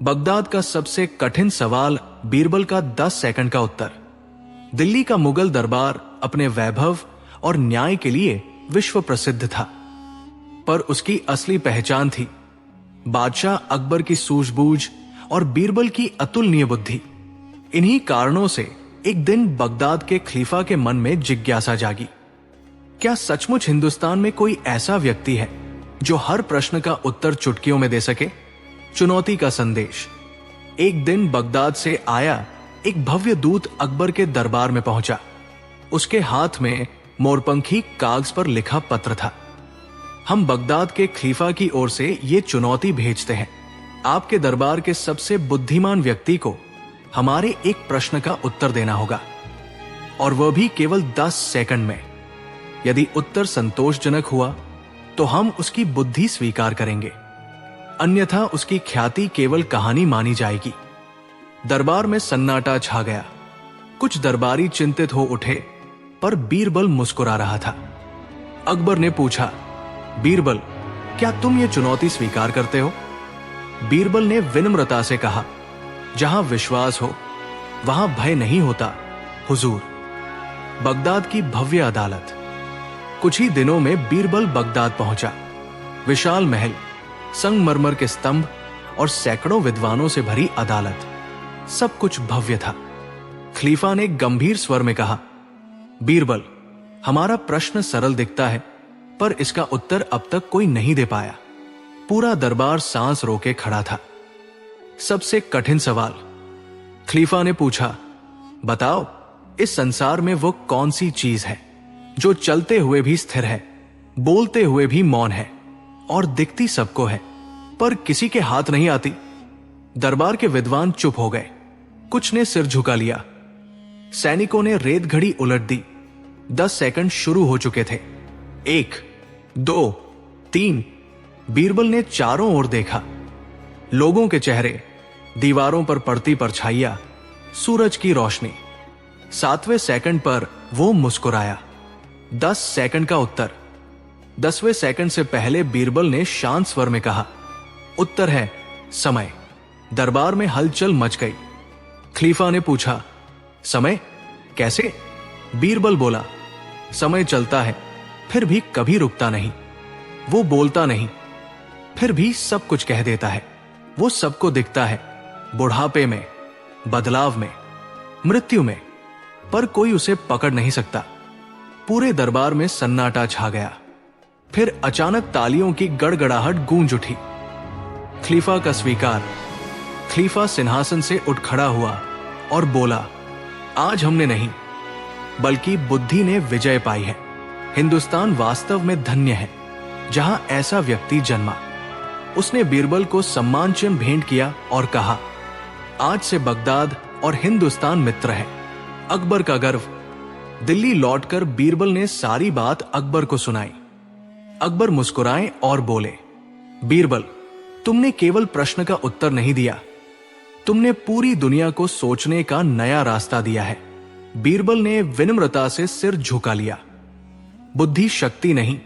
Baghdad का सबसे कठिन सवाल, बीरबल का 10 सेकंड का उत्तर। दिल्ली का मुगल दरबार अपने वैभव और न्याय के लिए विश्व प्रसिद्ध था, पर उसकी असली पहचान थी बादशाह अकबर की सूझबूझ और बीरबल की अतुलनीय बुद्धि। इन्हीं कारणों से एक दिन बगदाद के खलीफा के मन में जिज्ञासा जागी, क्या सचमुच हिंदुस्तान में कोई ऐसा व्यक्ति है जो हर प्रश्न का उत्तर चुटकियों में दे सके? चुनौती का संदेश। एक दिन बगदाद से आया एक भव्य दूत अकबर के दरबार में पहुंचा। उसके हाथ में मोरपंखी कागज पर लिखा पत्र था। हम बगदाद के खलीफा की ओर से ये चुनौती भेजते हैं, आपके दरबार के सबसे बुद्धिमान व्यक्ति को हमारे एक प्रश्न का उत्तर देना होगा, और वह भी केवल 10 सेकंड में। यदि उत्तर संतोषजनक हुआ तो हम उसकी बुद्धि स्वीकार करेंगे, अन्यथा उसकी ख्याति केवल कहानी मानी जाएगी। दरबार में सन्नाटा छा गया। कुछ दरबारी चिंतित हो उठे, पर बीरबल मुस्कुरा रहा था। अकबर ने पूछा, बीरबल, क्या तुम ये चुनौती स्वीकार करते हो? बीरबल ने विनम्रता से कहा, जहां विश्वास हो वहां भय नहीं होता हुजूर। बगदाद की भव्य अदालत। कुछ ही दिनों में बीरबल बगदाद पहुंचा। विशाल महल, संगमरमर के स्तंभ और सैकड़ों विद्वानों से भरी अदालत, सब कुछ भव्य था। खलीफा ने गंभीर स्वर में कहा, बीरबल, हमारा प्रश्न सरल दिखता है, पर इसका उत्तर अब तक कोई नहीं दे पाया। पूरा दरबार सांस रोके खड़ा था। सबसे कठिन सवाल। खलीफा ने पूछा, बताओ, इस संसार में वो कौन सी चीज है जो चलते हुए भी स्थिर है, बोलते हुए भी मौन है और दिखती सबको है, पर किसी के हाथ नहीं आती? दरबार के विद्वान चुप हो गए। कुछ ने सिर झुका लिया। सैनिकों ने रेत घड़ी उलट दी। 10 सेकंड शुरू हो चुके थे। 1, 2, 3। बीरबल ने चारों ओर देखा। लोगों के चेहरे, दीवारों पर पड़ती परछाइयां, सूरज की रोशनी। 7वें सेकंड पर वो मुस्कुराया। 10 सेकंड का उत्तर। 10वें सेकंड से पहले बीरबल ने शांत स्वर में कहा, उत्तर है समय। दरबार में हलचल मच गई। खलीफा ने पूछा, समय कैसे? बीरबल बोला, समय चलता है, फिर भी कभी रुकता नहीं। वो बोलता नहीं, फिर भी सब कुछ कह देता है। वो सबको दिखता है, बुढ़ापे में, बदलाव में, मृत्यु में, पर कोई उसे पकड़ नहीं सकता। पूरे दरबार में सन्नाटा छा गया। फिर अचानक तालियों की गड़गड़ाहट गूंज उठी। खलीफा का स्वीकार। खलीफा सिंहासन से उठ खड़ा हुआ और बोला, आज हमने नहीं, बल्कि बुद्धि ने विजय पाई है। हिंदुस्तान वास्तव में धन्य है जहां ऐसा व्यक्ति जन्मा। उसने बीरबल को सम्मान चिन्ह भेंट किया और कहा, आज से बगदाद और हिंदुस्तान मित्र है। अकबर का गर्व। दिल्ली लौटकर बीरबल ने सारी बात अकबर को सुनाई। अकबर मुस्कुराए और बोले, बीरबल, तुमने केवल प्रश्न का उत्तर नहीं दिया, तुमने पूरी दुनिया को सोचने का नया रास्ता दिया है। बीरबल ने विनम्रता से सिर झुका लिया। बुद्धि शक्ति नहीं,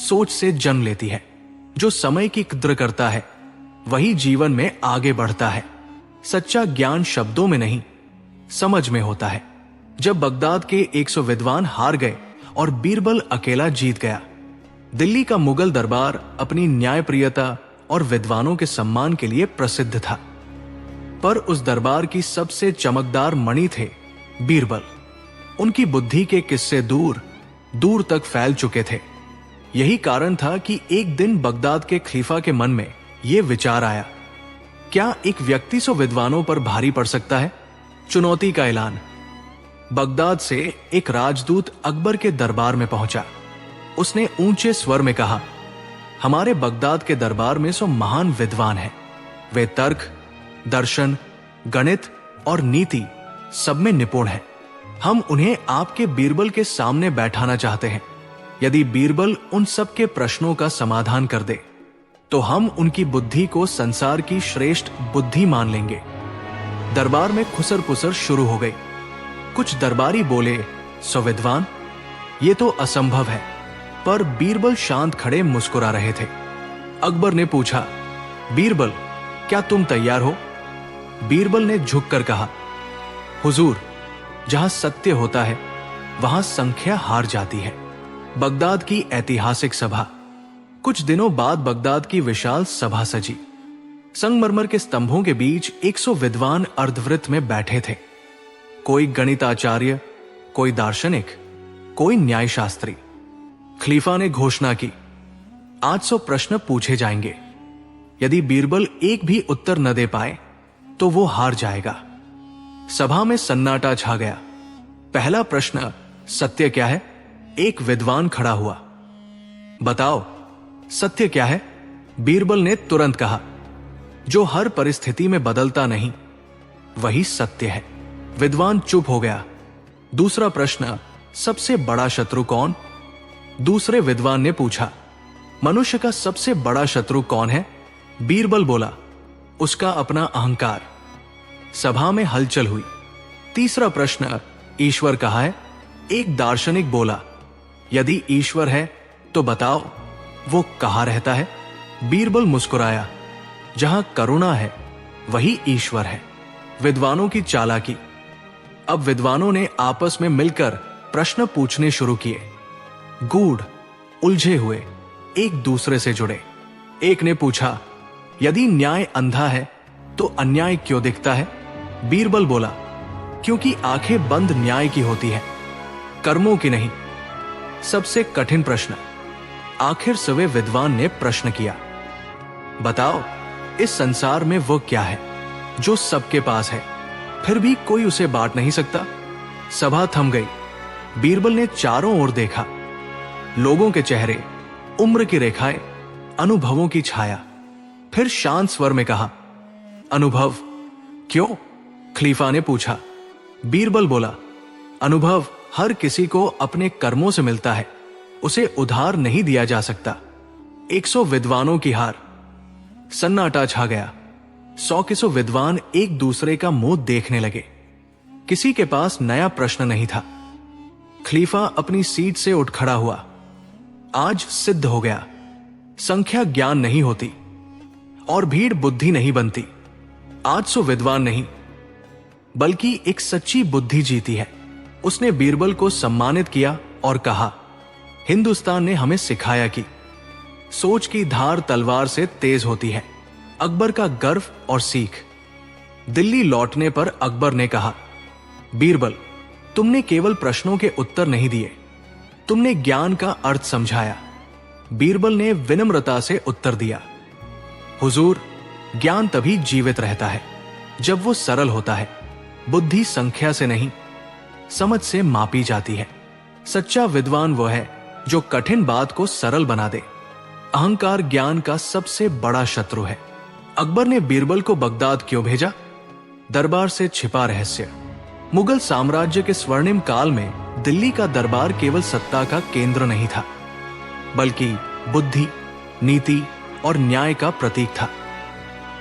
सोच से जन्म लेती है। जो समय की कद्र करता है वही जीवन में आगे बढ़ता है। सच्चा ज्ञान शब्दों में नहीं, समझ में होता है। जब बगदाद के 100 विद्वान हार गए और बीरबल अकेला जीत गया, दिल्ली का मुगल दरबार अपनी न्यायप्रियता और विद्वानों के सम्मान के लिए प्रसिद्ध था। पर उस दरबार की सबसे चमकदार मणि थे बीरबल। उनकी बुद्धि के किस्से दूर दूर तक फैल चुके थे। यही कारण था कि एक दिन बगदाद के खलीफा के मन में यह विचार आया, क्या एक व्यक्ति 100 विद्वानों पर भारी पड़ सकता है? चुनौती का ऐलान। बगदाद से एक राजदूत अकबर के दरबार में पहुंचा। उसने ऊंचे स्वर में कहा, हमारे बगदाद के दरबार में 100 महान विद्वान हैं। वे तर्क, दर्शन, गणित और नीति सब में निपुण हैं। हम उन्हें आपके बीरबल के सामने बैठाना चाहते हैं। यदि बीरबल उन सब के प्रश्नों का समाधान कर दे तो हम उनकी बुद्धि को संसार की श्रेष्ठ बुद्धि मान लेंगे। दरबार में खुसर पुसर शुरू हो गई। कुछ दरबारी बोले, 100 विद्वान, ये तो असंभव है। पर बीरबल शांत खड़े मुस्कुरा रहे थे। अकबर ने पूछा, बीरबल, क्या तुम तैयार हो? बीरबल ने झुककर कहा, हुजूर, जहां सत्य होता है वहां संख्या हार जाती है। बगदाद की ऐतिहासिक सभा। कुछ दिनों बाद बगदाद की विशाल सभा सजी। संगमरमर के स्तंभों के बीच 100 विद्वान अर्धवृत्त में बैठे थे। कोई गणिताचार्य, कोई दार्शनिक, कोई न्यायशास्त्री। खलीफा ने घोषणा की, 800 प्रश्न पूछे जाएंगे। यदि बीरबल एक भी उत्तर न दे पाए तो वो हार जाएगा। सभा में सन्नाटा छा गया। पहला प्रश्न, सत्य क्या है? एक विद्वान खड़ा हुआ। बताओ, सत्य क्या है? बीरबल ने तुरंत कहा, जो हर परिस्थिति में बदलता नहीं वही सत्य है। विद्वान चुप हो गया। दूसरा प्रश्न, सबसे बड़ा शत्रु कौन? दूसरे विद्वान ने पूछा, मनुष्य का सबसे बड़ा शत्रु कौन है? बीरबल बोला, उसका अपना अहंकार। सभा में हलचल हुई। तीसरा प्रश्न, ईश्वर कहाँ है? एक दार्शनिक बोला, यदि ईश्वर है तो बताओ वो कहाँ रहता है? बीरबल मुस्कुराया, जहां करुणा है वही ईश्वर है। विद्वानों की चालाकी। अब विद्वानों ने आपस में मिलकर प्रश्न पूछने शुरू किए। गूढ़, उलझे हुए, एक दूसरे से जुड़े। एक ने पूछा, यदि न्याय अंधा है तो अन्याय क्यों दिखता है? बीरबल बोला, क्योंकि आंखें बंद न्याय की होती है, कर्मों की नहीं। सबसे कठिन प्रश्न। आखिर सवे विद्वान ने प्रश्न किया, बताओ, इस संसार में वो क्या है जो सबके पास है फिर भी कोई उसे बांट नहीं सकता? सभा थम गई। बीरबल ने चारों ओर देखा। लोगों के चेहरे, उम्र की रेखाएं, अनुभवों की छाया। फिर शांत स्वर में कहा, अनुभव। क्यों? खलीफा ने पूछा। बीरबल बोला, अनुभव हर किसी को अपने कर्मों से मिलता है, उसे उधार नहीं दिया जा सकता। 100 विद्वानों की हार। सन्नाटा छा गया। 100 के 100 विद्वान एक दूसरे का मुंह देखने लगे। किसी के पास नया प्रश्न नहीं था। खलीफा अपनी सीट से उठ खड़ा हुआ। आज सिद्ध हो गया, संख्या ज्ञान नहीं होती और भीड़ बुद्धि नहीं बनती। 800 विद्वान नहीं बल्कि एक सच्ची बुद्धि जीती है। उसने बीरबल को सम्मानित किया और कहा, हिंदुस्तान ने हमें सिखाया कि सोच की धार तलवार से तेज होती है। अकबर का गर्व और सीख। दिल्ली लौटने पर अकबर ने कहा, बीरबल, तुमने केवल प्रश्नों के उत्तर नहीं दिए, तुमने ज्ञान का अर्थ समझाया। बीरबल ने विनम्रता से उत्तर दिया, हुजूर, ज्ञान तभी जीवित रहता है जब वो सरल होता है। बुद्धि संख्या से नहीं, समझ से मापी जाती है। सच्चा विद्वान वो है जो कठिन बात को सरल बना दे। अहंकार ज्ञान का सबसे बड़ा शत्रु है। अकबर ने बीरबल को बगदाद क्यों भेजा? दरबार से छिपा रहस्य। मुगल साम्राज्य के स्वर्णिम काल में दिल्ली का दरबार केवल सत्ता का केंद्र नहीं था, बल्कि बुद्धि, नीति और न्याय का प्रतीक था।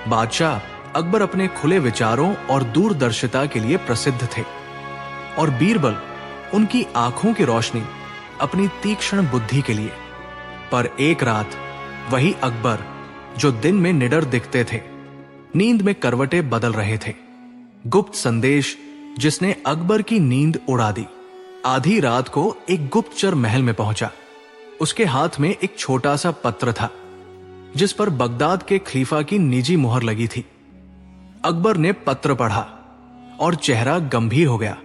बादशाह अकबर अपने खुले विचारों और दूरदर्शिता के लिए प्रसिद्ध थे और बीरबल उनकी आंखों की रोशनी, अपनी तीक्ष्ण बुद्धि के लिए। पर एक रात वही अकबर जो दिन में निडर दिखते थे, नींद में करवटें बदल रहे थे। गुप्त संदेश जिसने अकबर की नींद उड़ा दी। आधी रात को एक गुप्तचर महल में पहुंचा। उसके हाथ में एक छोटा सा पत्र था जिस पर बगदाद के खलीफा की निजी मुहर लगी थी। अकबर ने पत्र पढ़ा और चेहरा गंभीर हो गया।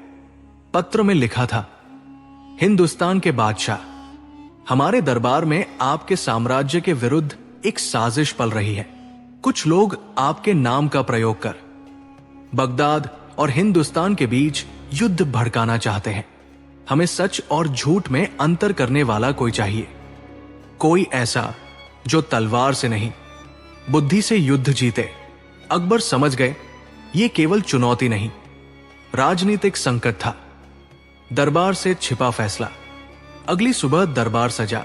पत्र में लिखा था, हिंदुस्तान के बादशाह, हमारे दरबार में आपके साम्राज्य के विरुद्ध एक साजिश पल रही है। कुछ लोग आपके नाम का प्रयोग कर बगदाद और हिंदुस्तान के बीच युद्ध भड़काना चाहते हैं। हमें सच और झूठ में अंतर करने वाला कोई चाहिए, कोई ऐसा जो तलवार से नहीं, बुद्धि से युद्ध जीते। अकबर समझ गए ये केवल चुनौती नहीं, राजनीतिक संकट था। दरबार से छिपा फैसला। अगली सुबह दरबार सजा,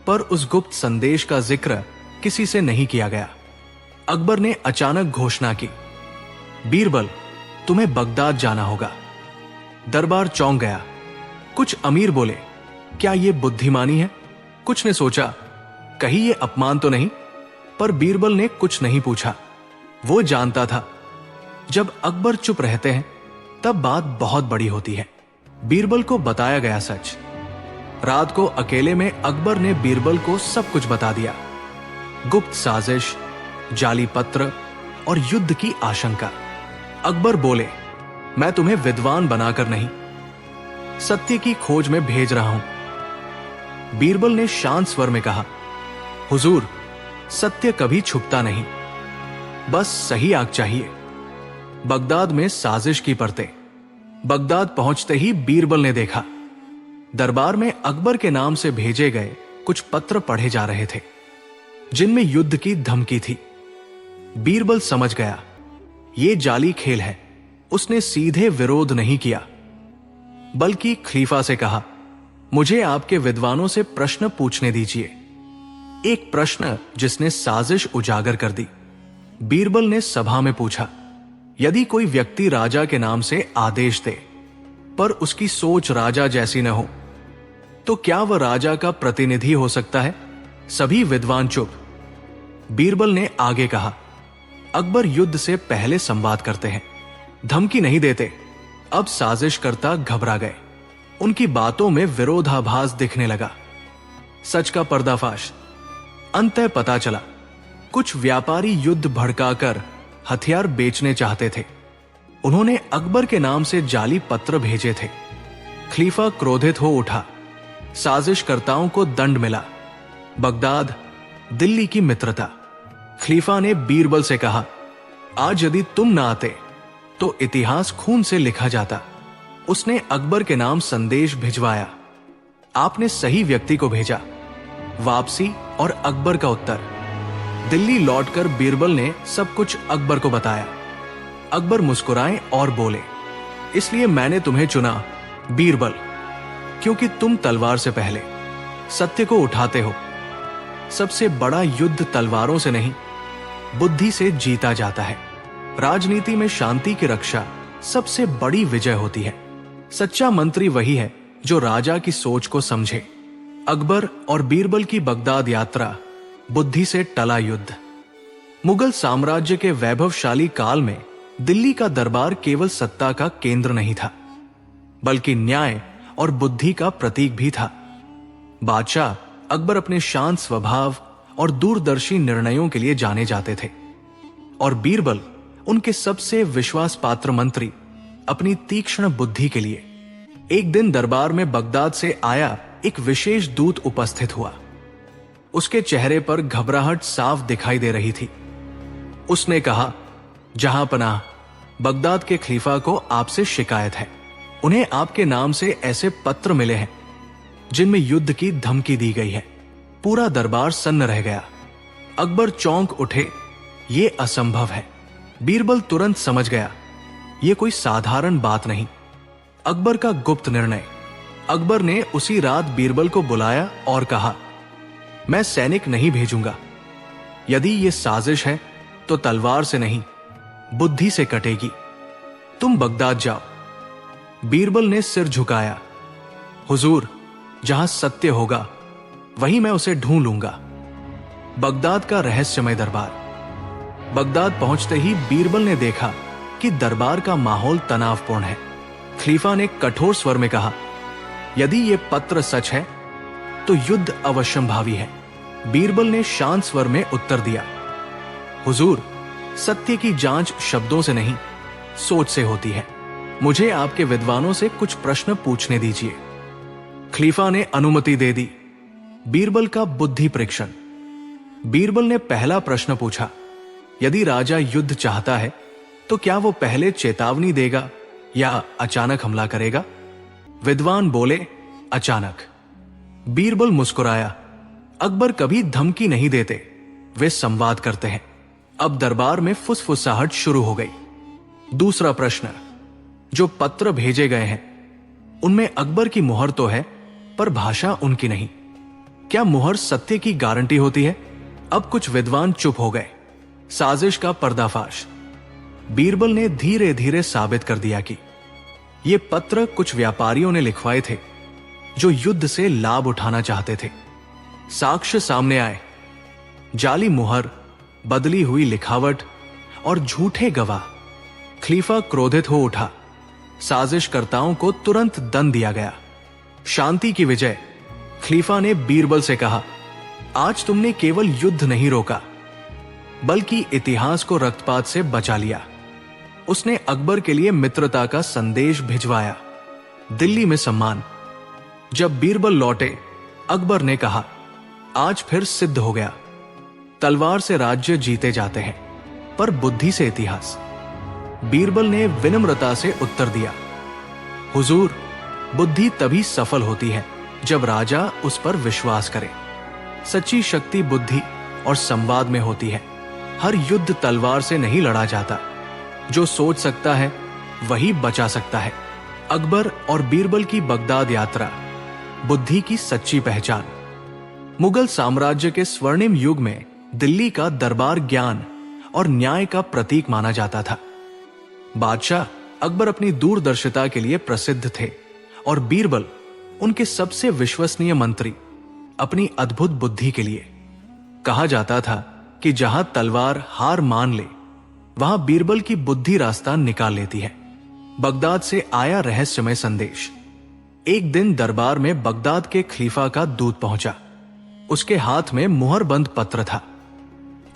पर उस गुप्त संदेश का जिक्र किसी से नहीं किया गया। अकबर ने अचानक घोषणा की, बीरबल, तुम्हें बगदाद जाना होगा। दरबार चौंक गया। कुछ अमीर बोले, क्या यह बुद्धिमानी है? कुछ ने सोचा, कहीं यह अपमान तो नहीं? पर बीरबल ने कुछ नहीं पूछा। वो जानता था जब अकबर चुप रहते हैं तब बात बहुत बड़ी होती है। बीरबल को बताया गया सच। रात को अकेले में अकबर ने बीरबल को सब कुछ बता दिया। गुप्त साजिश, जाली पत्र और युद्ध की आशंका। अकबर बोले, मैं तुम्हें विद्वान बनाकर नहीं, सत्य की खोज में भेज रहा हूं। बीरबल ने शांत स्वर में कहा, हुजूर, सत्य कभी छुपता नहीं, बस सही आग चाहिए। बगदाद में साजिश की परतें। बगदाद पहुंचते ही बीरबल ने देखा दरबार में अकबर के नाम से भेजे गए कुछ पत्र पढ़े जा रहे थे जिनमें युद्ध की धमकी थी। बीरबल समझ गया यह जाली खेल है। उसने सीधे विरोध नहीं किया, बल्कि खलीफा से कहा, मुझे आपके विद्वानों से प्रश्न पूछने दीजिए। एक प्रश्न जिसने साजिश उजागर कर दी। बीरबल ने सभा में पूछा, यदि कोई व्यक्ति राजा के नाम से आदेश दे पर उसकी सोच राजा जैसी न हो तो क्या वह राजा का प्रतिनिधि हो सकता है? सभी विद्वान चुप। बीरबल ने आगे कहा, अकबर युद्ध से पहले संवाद करते हैं, धमकी नहीं देते। अब साजिशकर्ता घबरा गए। उनकी बातों में विरोधाभास दिखने लगा। सच का पर्दाफाश। अंततः पता चला कुछ व्यापारी युद्ध भड़काकर हथियार बेचने चाहते थे। उन्होंने अकबर के नाम से जाली पत्र भेजे थे। खलीफा क्रोधित हो उठा। साजिशकर्ताओं को दंड मिला। बगदाद, दिल्ली की मित्रता। खलीफा ने बीरबल से कहा, आज यदि तुम ना आते तो इतिहास खून से लिखा जाता। उसने अकबर के नाम संदेश भिजवाया। आपने सही व्यक्ति को भेजा। वापसी और अकबर का उत्तर। दिल्ली लौटकर बीरबल ने सब कुछ अकबर को बताया। अकबर मुस्कुराए और बोले, इसलिए मैंने तुम्हें चुना बीरबल, क्योंकि तुम तलवार से पहले सत्य को उठाते हो। सबसे बड़ा युद्ध तलवारों से नहीं, बुद्धि से जीता जाता है। राजनीति में शांति की रक्षा सबसे बड़ी विजय होती है। सच्चा मंत्री वही है जो राजा की सोच को समझे। अकबर और बीरबल की बगदाद यात्रा, बुद्धि से टला युद्ध। मुगल साम्राज्य के वैभवशाली काल में दिल्ली का दरबार केवल सत्ता का केंद्र नहीं था, बल्कि न्याय और बुद्धि का प्रतीक भी था। बादशाह अकबर अपने शांत स्वभाव और दूरदर्शी निर्णयों के लिए जाने जाते थे, और बीरबल उनके सबसे विश्वास पात्र मंत्री अपनी तीक्ष्ण बुद्धि के लिए। एक दिन दरबार में बगदाद से आया एक विशेष दूत उपस्थित हुआ। उसके चेहरे पर घबराहट साफ दिखाई दे रही थी। उसने कहा, जहां पनाह, बगदाद के खलीफा को आपसे शिकायत है। उन्हें आपके नाम से ऐसे पत्र मिले हैं जिनमें युद्ध की धमकी दी गई है। पूरा दरबार सन्न रह गया। अकबर चौंक उठे, ये असंभव है। बीरबल तुरंत समझ गया यह कोई साधारण बात नहीं। अकबर का गुप्त निर्णय। अकबर ने उसी रात बीरबल को बुलाया और कहा, मैं सैनिक नहीं भेजूंगा। यदि यह साजिश है तो तलवार से नहीं, बुद्धि से कटेगी। तुम बगदाद जाओ। बीरबल ने सिर झुकाया, हुजूर, जहां सत्य होगा वहीं मैं उसे ढूंढ लूंगा। बगदाद का रहस्यमय दरबार। बगदाद पहुंचते ही बीरबल ने देखा कि दरबार का माहौल तनावपूर्ण है। खलीफा ने कठोर स्वर में कहा, यदि यह पत्र सच है तो युद्ध अवश्यंभावी है। बीरबल ने शांत स्वर में उत्तर दिया, हुजूर, सत्य की जांच शब्दों से नहीं, सोच से होती है। मुझे आपके विद्वानों से कुछ प्रश्न पूछने दीजिए। खलीफा ने अनुमति दे दी। बीरबल का बुद्धि परीक्षण। बीरबल ने पहला प्रश्न पूछा, यदि राजा युद्ध चाहता है तो क्या वो पहले चेतावनी देगा या अचानक हमला करेगा? विद्वान बोले, अचानक। बीरबल मुस्कुराया, अकबर कभी धमकी नहीं देते, वे संवाद करते हैं। अब दरबार में फुसफुसाहट शुरू हो गई। दूसरा प्रश्न, जो पत्र भेजे गए हैं उनमें अकबर की मुहर तो है, पर भाषा उनकी नहीं। क्या मुहर सत्य की गारंटी होती है? अब कुछ विद्वान चुप हो गए। साजिश का पर्दाफाश। बीरबल ने धीरे धीरे साबित कर दिया कि ये पत्र कुछ व्यापारियों ने लिखवाए थे जो युद्ध से लाभ उठाना चाहते थे। साक्ष्य सामने आए। जाली मुहर, बदली हुई लिखावट और झूठे गवाह। खलीफा क्रोधित हो उठा। साजिशकर्ताओं को तुरंत दंड दिया गया। शांति की विजय। खलीफा ने बीरबल से कहा, आज तुमने केवल युद्ध नहीं रोका बल्कि इतिहास को रक्तपात से बचा लिया। उसने अकबर के लिए मित्रता का संदेश भिजवाया। दिल्ली में सम्मान। जब बीरबल लौटे, अकबर ने कहा, आज फिर सिद्ध हो गया, तलवार से राज्य जीते जाते हैं पर बुद्धि से इतिहास। बीरबल ने विनम्रता से उत्तर दिया, हुजूर, बुद्धि तभी सफल होती है जब राजा उस पर विश्वास करे। सच्ची शक्ति बुद्धि और संवाद में होती है। हर युद्ध तलवार से नहीं लड़ा जाता। जो सोच सकता है वही बचा सकता है। अकबर और बीरबल की बगदाद यात्रा, बुद्धि की सच्ची पहचान। मुगल साम्राज्य के स्वर्णिम युग में दिल्ली का दरबार ज्ञान और न्याय का प्रतीक माना जाता था। बादशाह अकबर अपनी दूरदर्शिता के लिए प्रसिद्ध थे और बीरबल उनके सबसे विश्वसनीय मंत्री अपनी अद्भुत बुद्धि के लिए। कहा जाता था कि जहां तलवार हार मान ले, वहां बीरबल की बुद्धि रास्ता निकाल लेती है। बगदाद से आया रहस्यमय संदेश। एक दिन दरबार में बगदाद के खलीफा का दूत पहुंचा। उसके हाथ में मुहरबंद पत्र था।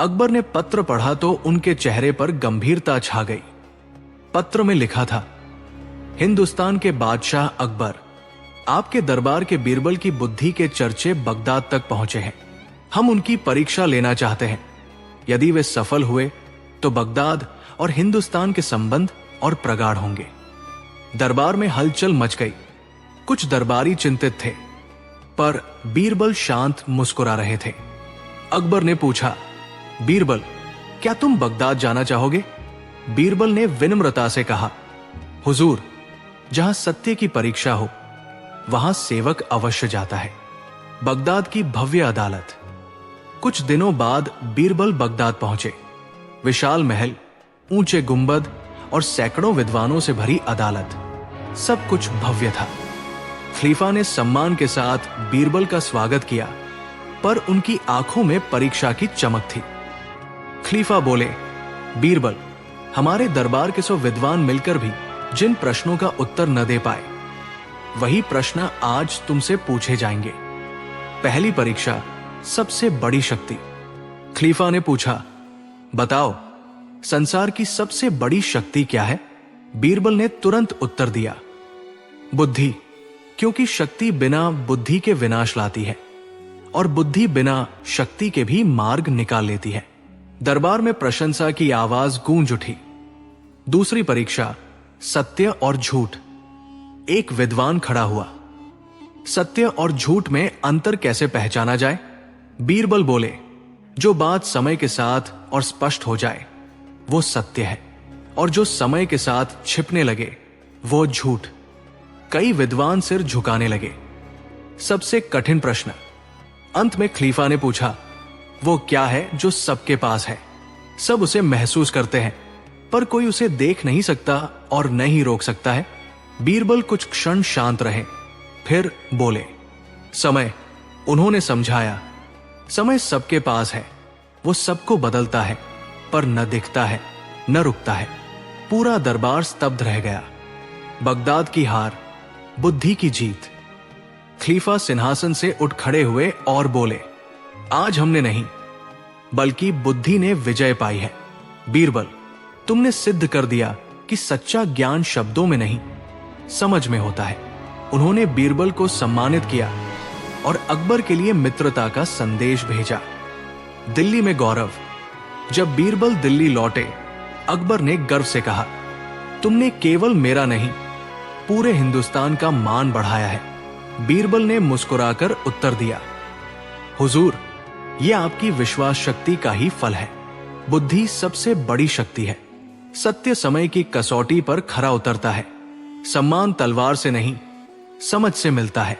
अकबर ने पत्र पढ़ा तो उनके चेहरे पर गंभीरता छा गई। पत्र में लिखा था, हिंदुस्तान के बादशाह अकबर, आपके दरबार के बीरबल की बुद्धि के चर्चे बगदाद तक पहुंचे हैं। हम उनकी परीक्षा लेना चाहते हैं। यदि वे सफल हुए तो बगदाद और हिंदुस्तान के संबंध और प्रगाढ़ होंगे। दरबार में हलचल मच गई। कुछ दरबारी चिंतित थे, पर बीरबल शांत मुस्कुरा रहे थे। अकबर ने पूछा, बीरबल, क्या तुम बगदाद जाना चाहोगे? बीरबल ने विनम्रता से कहा, हुजूर, जहां सत्य की परीक्षा हो वहां सेवक अवश्य जाता है। बगदाद की भव्य अदालत। कुछ दिनों बाद बीरबल बगदाद पहुंचे। विशाल महल, ऊंचे गुंबद और सैकड़ों विद्वानों से भरी अदालत, सब कुछ भव्य था। खलीफा ने सम्मान के साथ बीरबल का स्वागत किया, पर उनकी आंखों में परीक्षा की चमक थी। खलीफा बोले, बीरबल, हमारे दरबार के 100 विद्वान मिलकर भी जिन प्रश्नों का उत्तर न दे पाए, वही प्रश्न आज तुमसे पूछे जाएंगे। पहली परीक्षा, सबसे बड़ी शक्ति। खलीफा ने पूछा, बताओ, संसार की सबसे बड़ी शक्ति क्या है? बीरबल ने तुरंत उत्तर दिया, बुद्धि, क्योंकि शक्ति बिना बुद्धि के विनाश लाती है और बुद्धि बिना शक्ति के भी मार्ग निकाल लेती है। दरबार में प्रशंसा की आवाज गूंज उठी। दूसरी परीक्षा, सत्य और झूठ। एक विद्वान खड़ा हुआ, सत्य और झूठ में अंतर कैसे पहचाना जाए? बीरबल बोले, जो बात समय के साथ और स्पष्ट हो जाए वो सत्य है, और जो समय के साथ छिपने लगे वो झूठ। कई विद्वान सिर झुकाने लगे। सबसे कठिन प्रश्न। अंत में खलीफा ने पूछा, वो क्या है जो सबके पास है? सब उसे महसूस करते हैं, पर कोई उसे देख नहीं सकता और नहीं रोक सकता है। बीरबल कुछ क्षण शांत रहे, फिर बोले, समय। उन्होंने समझाया, समय सबके पास है, वो सबको बदलता है, पर न दिखता है, न रुकता है। पूरा दरबार स्तब्ध रह गया। बगदाद की हार, बुद्धि की जीत। खलीफा सिंहासन से उठ खड़े हुए और बोले, आज हमने नहीं, बल्कि बुद्धि ने विजय पाई है। बीरबल, तुमने सिद्ध कर दिया कि सच्चा ज्ञान शब्दों में नहीं, समझ में होता है। उन्होंने बीरबल को सम्मानित किया और अकबर के लिए मित्रता का संदेश भेजा। दिल्ली में गौरव। जब बीरबल दिल्ली लौटे, अकबर ने गर्व से कहा, तुमने केवल मेरा नहीं, पूरे हिंदुस्तान का मान बढ़ाया है। बीरबल ने मुस्कुराकर उत्तर दिया, हुजूर, यह आपकी विश्वास शक्ति का ही फल है। बुद्धि सबसे बड़ी शक्ति है। सत्य समय की कसौटी पर खरा उतरता है। सम्मान तलवार से नहीं, समझ से मिलता है।